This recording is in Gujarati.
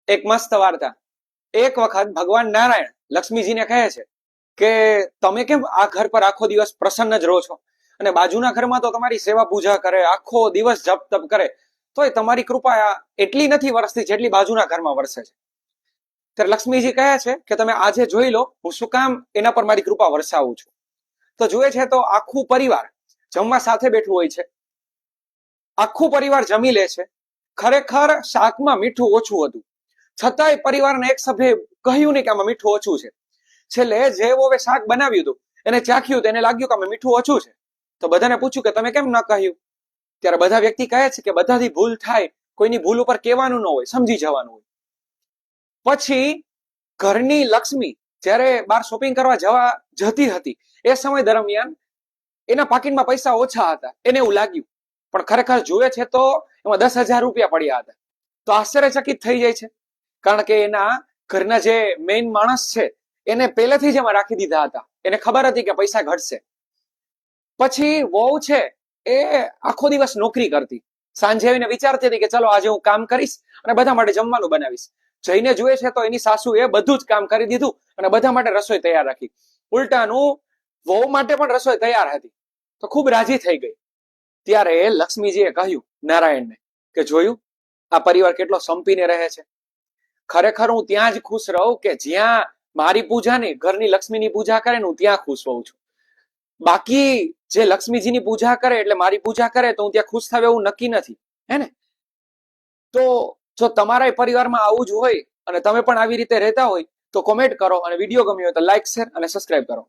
એક મસ્ત વાર્તા. એક વખત ભગવાન નારાયણ લક્ષ્મીજીને કહે છે કે તમે કેમ આ ઘર પર આખો દિવસ પ્રસન્ન જ રહો છો, અને બાજુના ઘરમાં તો તમારી સેવા પૂજા કરે, આખો દિવસ જપ તપ કરે, તોય તમારી કૃપા એટલી નથી વરસતી જેટલી બાજુના ઘરમાં વરસે છે. ત્યારે લક્ષ્મીજી કહે છે કે તમે આજે જોઈ લો હું શું કામ એના પર મારી કૃપા વરસાવું છું. તો જુએ છે તો આખું પરિવાર જમવા સાથે બેઠું હોય છે. આખું પરિવાર જમી લે છે. ખરેખર શાકમાં મીઠું ઓછું હતું, છતાંય પરિવારના એક સભ્યે કહ્યું નહીં કે આમાં મીઠું ઓછું છે. છેલ્લે જે વોવે શાક બનાવ્યું હતું એને ચાખ્યું તો એને લાગ્યું કે આમાં મીઠું ઓછું છે. તો બધાને પૂછ્યું કે તમે કેમ ન કહ્યું? ત્યારે બધા વ્યક્તિ કહે છે કે બધાથી ભૂલ થાય, કોઈની ભૂલ ઉપર કહેવાનું ન હોય, સમજી જવાનું હોય. પછી ઘરની લક્ષ્મી જ્યારે બહાર શોપિંગ કરવા જતી હતી એ સમય દરમિયાન એના પાકીટમાં પૈસા ઓછા હતા, એને એવું લાગ્યું. પણ ખરેખર જુએ છે તો એમાં 10,000 રૂપિયા પડ્યા હતા. તો આશ્ચર્યચકિત થઈ જાય છે, કારણ કે એના ઘરના જે મેઇન માણસ છે એને પહેલેથી જ એમાં રાખી દીધા હતા. એને ખબર હતી કે પૈસા ઘટશે. પછી વહુ છે એ આખો દિવસ નોકરી કરતી, સાંજે આવીને વિચારતી હતી કે ચલો આજે હું કામ કરીશ અને બધા માટે જમવાનું બનાવીશ. જઈને જુએ છે તો એની સાસુએ બધું જ કામ કરી દીધું અને બધા માટે રસોઈ તૈયાર રાખી. ઉલટાનું વહુ માટે પણ રસોઈ તૈયાર હતી, તો ખૂબ રાજી થઈ ગઈ. ત્યારે લક્ષ્મીજીએ કહ્યું નારાયણને કે જોયું આ પરિવાર કેટલો સંપીને રહે છે. ખરેખર હું ત્યાં જ ખુશ રહું કે જ્યાં મારી પૂજા નહીં, ઘરની લક્ષ્મીની પૂજા કરે ને હું ત્યાં ખુશ હોઉં છું. બાકી જે લક્ષ્મીજીની પૂજા કરે એટલે મારી પૂજા કરે તો હું ત્યાં ખુશ થાવ એવું નક્કી નથી, હે ને? તો જો તમારા પરિવારમાં આવું જ હોય અને તમે પણ આવી રીતે રહેતા હોય તો કોમેન્ટ કરો, અને વિડીયો ગમ્યો હોય તો લાઈક, શેર અને સબસ્ક્રાઇબ કરો.